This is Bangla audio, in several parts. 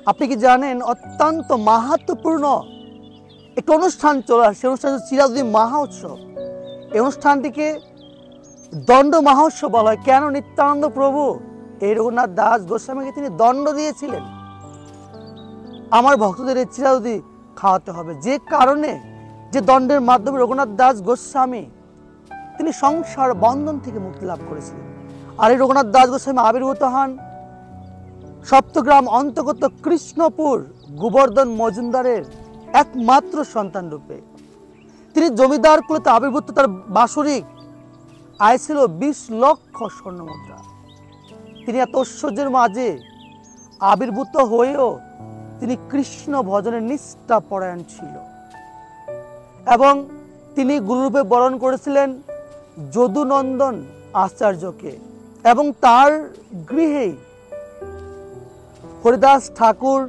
আপনি কি জানেন অত্যন্ত মাহাত্ম্যপূর্ণ একটি অনুষ্ঠান চলে আসছে, অনুষ্ঠান হচ্ছে চিরাদুদি মহা উৎসব। এই অনুষ্ঠানটিকে দণ্ড মহোৎসব বলা হয়। কেন? নিত্যানন্দ প্রভু এই রঘুনাথ দাস গোস্বামীকে তিনি দণ্ড দিয়েছিলেন, আমার ভক্তদের এই চিরাদুদি খাওয়াতে হবে। যে কারণে, যে দণ্ডের মাধ্যমে রঘুনাথ দাস গোস্বামী তিনি সংসার বন্ধন থেকে মুক্তি লাভ করেছিলেন। আর এই রঘুনাথ দাস গোস্বামী আবির্ভূত হন সপ্তগ্রাম অন্তর্গত কৃষ্ণপুর গোবর্ধন মজুমদারের একমাত্র সন্তান রূপে। তিনি জমিদার কুলতে আবির্ভূত। তার বাৎসরিক আয় ছিল 20 লক্ষ স্বর্ণ মুদ্রা। তিনি এত ঐশ্বর্যের মাঝে আবির্ভূত হয়েও তিনি কৃষ্ণ ভজনের নিষ্ঠা পরায়ণ ছিল এবং তিনি গুরুরূপে বরণ করেছিলেন যদুনন্দন আচার্যকে এবং তার গৃহেই হরিদাস ঠাকুর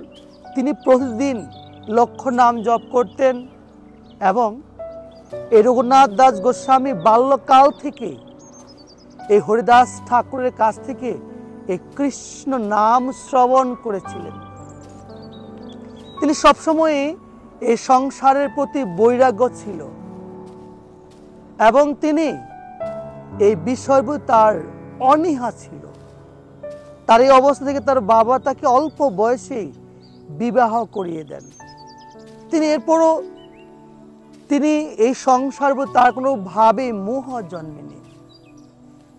তিনি প্রতিদিন লক্ষ নাম জপ করতেন এবং এই রঘুনাথ দাস গোস্বামী বাল্যকাল থেকে এই হরিদাস ঠাকুরের কাছ থেকে এই কৃষ্ণ নাম শ্রবণ করেছিলেন। তিনি সবসময় এই সংসারের প্রতি বৈরাগ্য ছিল এবং তিনি এই বিষয় তার অনীহা ছিল। তার এই অবস্থা থেকে তার বাবা তাকে অল্প বয়সেই বিবাহ করিয়ে দেন। তিনি এরপরও তিনি এই সংসার তার কোনো ভাবে মোহ জন্মেনি।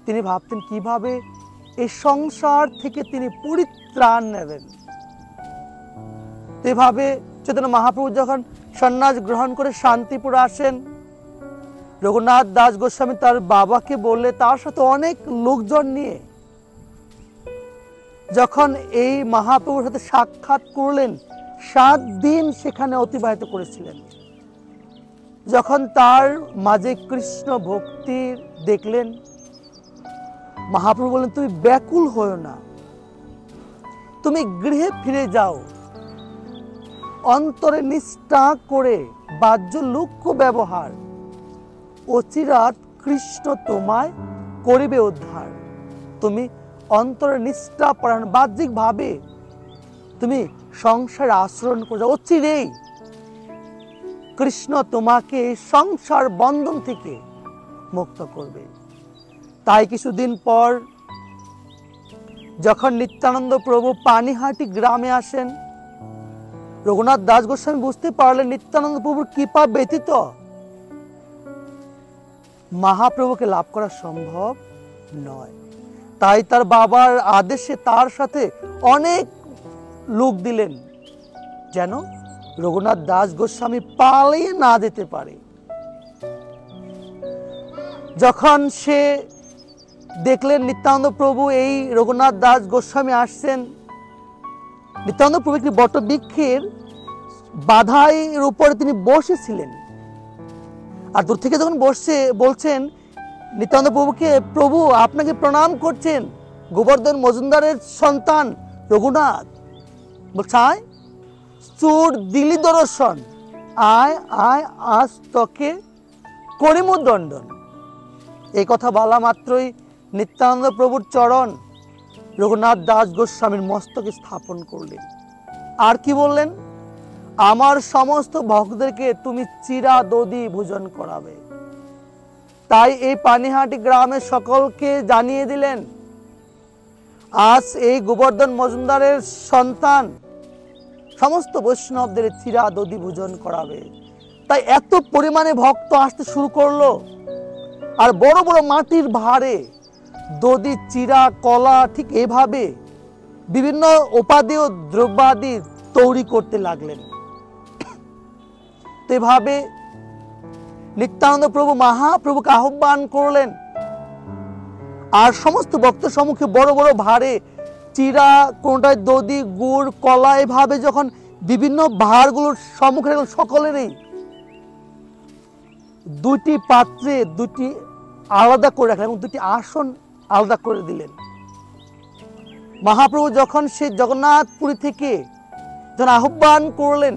তিনি ভাবতেন কিভাবে এই সংসার থেকে তিনি পরিত্রাণ নেবেন। এভাবে চৈতন্য মহাপ্রভু যখন সন্ন্যাস গ্রহণ করে শান্তিপুর আসেন, রঘুনাথ দাস গোস্বামী তার বাবাকে বললে তার সাথে অনেক লোকজন নিয়ে যখন এই মহাপ্রভুর সাথে সাক্ষাৎ করলেন, 7 দিন সেখানে অতিবাহিত করেছিলেন। যখন তার মাঝে কৃষ্ণ ভক্তি দেখলেন, মহাপ্রভু বললেন তুমি ব্যাকুল হও না, তুমি গৃহে ফিরে যাও, অন্তরে নিষ্ঠা করে বাহ্য লুক্ষ ব্যবহার, অচিরাত কৃষ্ণ তোমায় করিবে উদ্ধার। তুমি অন্তরে নিষ্ঠা পরায়ণ বাহ্যিক ভাবে তুমি সংসারে আচরণ করে অচিরেই কৃষ্ণ তোমাকে সংসার বন্ধন থেকে মুক্ত করবে। তাই কিছুদিন পর যখন নিত্যানন্দ প্রভু পানিহাটি গ্রামে আসেন, রঘুনাথ দাস গোস্বামী বুঝতে পারলেন নিত্যানন্দ প্রভুর কৃপা ব্যতীত মহাপ্রভুকে লাভ করা সম্ভব নয়। তাই তার বাবার আদেশে তার সাথে অনেক লোক দিলেন যেন রঘুনাথ দাস গোস্বামী পালিয়ে না যেতে পারে। যখন সে দেখলেন নিত্যানন্দ প্রভু এই রঘুনাথ দাস গোস্বামী আসছেন, নিত্যানন্দ প্রভু একটি বটবৃক্ষের বাধাইয়ের উপরে তিনি বসেছিলেন। আর দূর থেকে যখন বসছে বলছেন নিত্যানন্দ প্রভুকে, প্রভু আপনাকে প্রণাম করছেন, গোবর্ধন মজুমদারের সন্তান রঘুনাথ। বলছে আয় চোর দিলি দর্শন, আয় আয় আজ তোকে করিম দণ্ডন। এই কথা বলা মাত্রই নিত্যানন্দ প্রভুর চরণ রঘুনাথ দাস গোস্বামীর মস্তকে স্থাপন করলেন। আর কি বললেন? আমার সমস্ত ভক্তদেরকে তুমি চিরাদদি ভোজন করাবে। তাই এই পানিহাটি গ্রামের সকলকে জানিয়ে দিলেন আজ এই গোবর্ধন মজুমদারের সন্তান সমস্ত বৈষ্ণবদের চিরাদদি ভোজন করাবে। তাই এত পরিমাণে ভক্ত আসতে শুরু করলো আর বড় বড় মাটির ভারে দধি, চিরা, কলা ঠিক এভাবে বিভিন্ন উপাদেয় দ্রব্যাদি তৈরি করতে লাগলেন। তো এভাবে নিত্যানন্দ প্রভু মহাপ্রভুকে আহ্বান করলেন আর সমস্ত ভক্ত সম্মুখে বড় বড় ভারে চিরা, কোনটায় দধি, গুড়, কলা এভাবে যখন বিভিন্ন ভারগুলোর সম্মুখে রাখলেন, সকলেরই 2টি পাত্রে 2টি আলাদা করে রাখলেন এবং 2টি আসন আলাদা করে দিলেন। মহাপ্রভু যখন সে জগন্নাথপুরী থেকে যখন আহ্বান করলেন,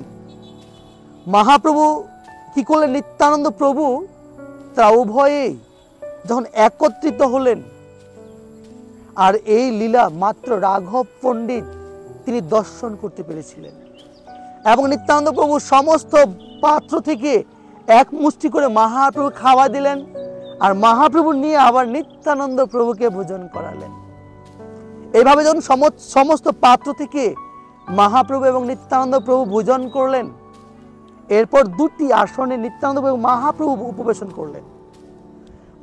মহাপ্রভু কি করলেন? নিত্যানন্দ প্রভু তারা উভয়েই যখন একত্রিত হলেন আর এই লীলা মাত্র রাঘব পণ্ডিত তিনি দর্শন করতে পেরেছিলেন। এবং নিত্যানন্দ প্রভু সমস্ত পাত্র থেকে এক মুষ্টি করে মহাপ্রভু খাওয়া দিলেন, আর মহাপ্রভু নিয়ে আবার নিত্যানন্দ প্রভুকে ভোজন করালেন। এইভাবে যখন সমস্ত পাত্র থেকে মহাপ্রভু এবং নিত্যানন্দ প্রভু ভোজন করলেন, এরপর দুটি আসনে নিত্যানন্দ প্রভু মহাপ্রভু উপবেশন করলেন।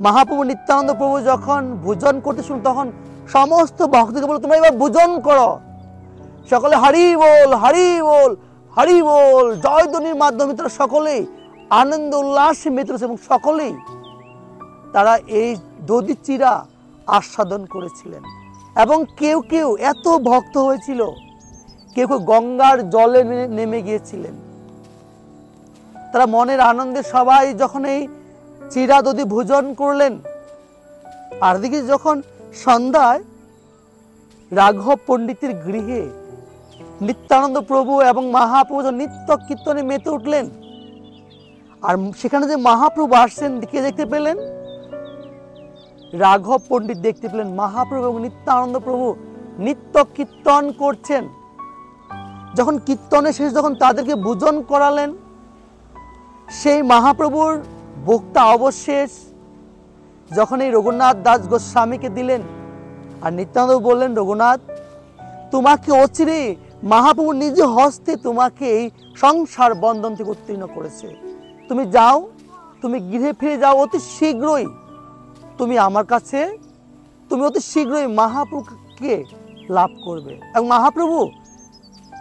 মহাপ্রভু নিত্যানন্দ প্রভু যখন ভোজন করতে শুনলেন, তখন সমস্ত ভক্তকে বলল, তোমরা এবার ভোজন করো। সকলে হরি বল, হরি বল, হরি বল জয়ধ্বনির মাধ্যমে তারা সকলেই আনন্দ উল্লাসে মেতে রয়েছে এবং সকলেই তারা এই দধি চিরা আস্বাদন করেছিলেন। এবং কেউ কেউ এত ভক্ত হয়েছিল, কেউ কেউ গঙ্গার জলে নেমে গিয়েছিলেন। তারা মনের আনন্দে সবাই যখন এই চিরা দধি ভোজন করলেন, আর দিকে যখন সন্ধ্যায় রাঘব পণ্ডিতের গৃহে নিত্যানন্দ প্রভু এবং মহাপ্রভু নিত্য কীর্তনে মেতে উঠলেন, আর সেখানে যে মহাপ্রভু আসছেন দিকে দেখতে পেলেন, রাঘব পণ্ডিত দেখতে পেলেন মহাপ্রভু এবং নিত্যানন্দ প্রভু নিত্য কীর্তন করছেন। যখন কীর্তনের শেষ যখন তাদেরকে ভোজন করালেন, সেই মহাপ্রভুর বক্তা অবশেষ যখন এই রঘুনাথ দাস গোস্বামীকে দিলেন, আর নিত্যানন্দ বললেন, রঘুনাথ, তোমাকে অচিরে মহাপ্রভু নিজ হস্তে তোমাকে এই সংসার বন্ধন থেকে উত্তীর্ণ করেছে। তুমি যাও, তুমি গৃহে ফিরে যাও, অতি শীঘ্রই তুমি আমার কাছে, তুমি অতি শীঘ্রই মহাপ্রভুকে লাভ করবে এবং মহাপ্রভু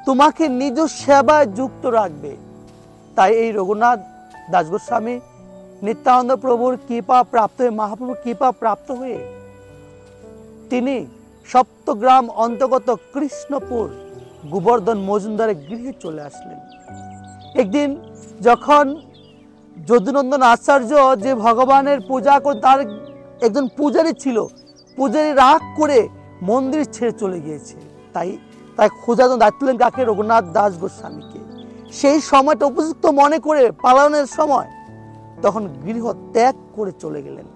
তোমাকে নিজ সেবায় যুক্ত রাখবে। তাই এই রঘুনাথ দাস গোস্বামী নিত্যানন্দ প্রভুর কৃপা প্রাপ্ত হয়ে, মহাপ্রভুর কৃপা প্রাপ্ত হয়ে তিনি সপ্তগ্রাম অন্তর্গত কৃষ্ণপুর গোবর্ধন মজুমদারের গৃহে চলে আসলেন। একদিন যখন যদুনন্দন আচার্য যে ভগবানের পূজা করে, তার একজন পূজারী ছিল, পূজারী রাগ করে মন্দির ছেড়ে চলে গিয়েছে। তাই খোঁজার জন্য দায়িত্ব দিলেন কাকে? রঘুনাথ দাস গোস্বামীকে। সেই সময়টা উপযুক্ত মনে করে পালনের সময় তখন গৃহ ত্যাগ করে চলে গেলেন।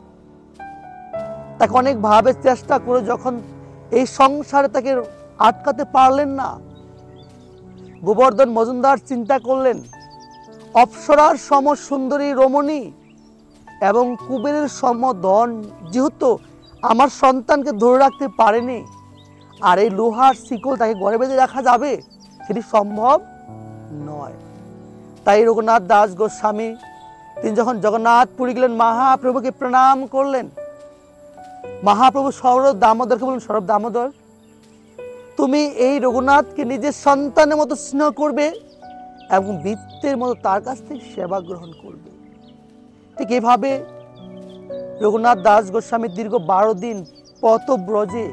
তাকে অনেক ভাবে চেষ্টা করে যখন এই সংসারে তাকে আটকাতে পারলেন না, গোবর্ধন মজুমদার চিন্তা করলেন, অপ্সরার সম সুন্দরী রমণী এবং কুবেরের সম ধন যেহেতু আমার সন্তানকে ধরে রাখতে পারেনি, আর এই লোহার শিকল তাকে ঘরে বেঁধে রাখা যাবে, সেটি সম্ভব নয়। তাই রঘুনাথ দাস গোস্বামী তিনি যখন জগন্নাথপুরী গেলেন, মহাপ্রভুকে প্রণাম করলেন। মহাপ্রভু সৌরভ দামোদরকে বললেন, সৌরভ দামোদর, তুমি এই রঘুনাথকে নিজের সন্তানের মতো স্নেহ করবে এবং বৃত্তের মতো তার কাছ থেকে সেবা গ্রহণ করবে। ঠিক এভাবে রঘুনাথ দাস গোস্বামী দীর্ঘ 12 দিন পথব্রজে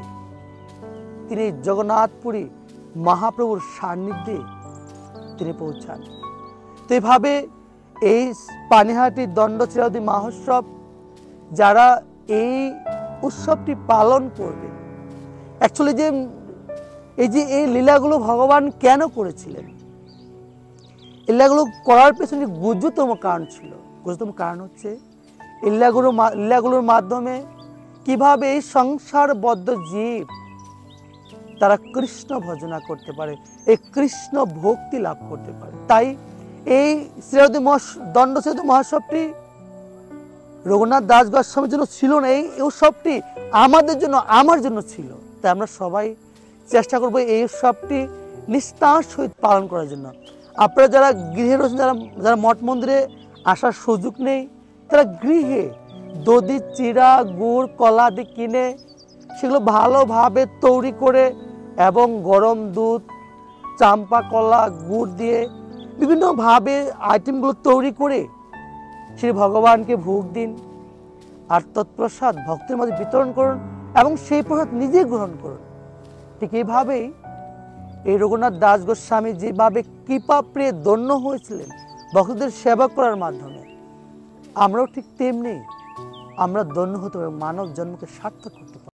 তিনি জগন্নাথপুরী মহাপ্রভুর সান্নিধ্যে তিনি পৌঁছান। তো এইভাবে এই পানিহাটি দণ্ড চিরাদি মহোৎসব যারা এই উৎসবটি পালন করবে, অ্যাকচুয়ালি এই লীলাগুলো ভগবান কেন করেছিলেন, এই লীলাগুলো করার পেছনে গুরুতম কারণ ছিল। গুরুতম কারণ হচ্ছে লীলাগুলোর মাধ্যমে কিভাবে এই সংসারবদ্ধ জীব তারা কৃষ্ণ ভজনা করতে পারে, এই কৃষ্ণ ভক্তি লাভ করতে পারে। তাই এই দণ্ড চিরাদি মহোৎসবটি রঘুনাথ দাস গোস্বামীর জন্য ছিল না, এই উৎসবটি আমাদের জন্য, আমার জন্য ছিল। তাই আমরা সবাই চেষ্টা করবো এই উৎসবটি নিষ্ঠার সহিত পালন করার জন্য। আপনারা যারা গৃহে রয়েছেন, যারা মঠ মন্দিরে আসার সুযোগ নেই, তারা গৃহে দধি, চিরা, গুড়, কলা দিয়ে কিনে সেগুলো ভালোভাবে তৈরি করে এবং গরম দুধ, চাম্পা কলা, গুড় দিয়ে বিভিন্নভাবে আইটেমগুলো তৈরি করে শ্রী ভগবানকে ভোগ দিন, আর তৎপ্রসাদ ভক্তের মধ্যে বিতরণ করুন এবং সেই প্রসাদ নিজে গ্রহণ করুন। ঠিক এইভাবেই এই রঘুনাথ দাস গোস্বামী যেভাবে কৃপা প্রিয়ে ধন্য হয়েছিলেন ভক্তদের সেবা করার মাধ্যমে, আমরাও ঠিক তেমনি আমরা ধন্য হতে পারি, মানব জন্মকে সার্থক করতে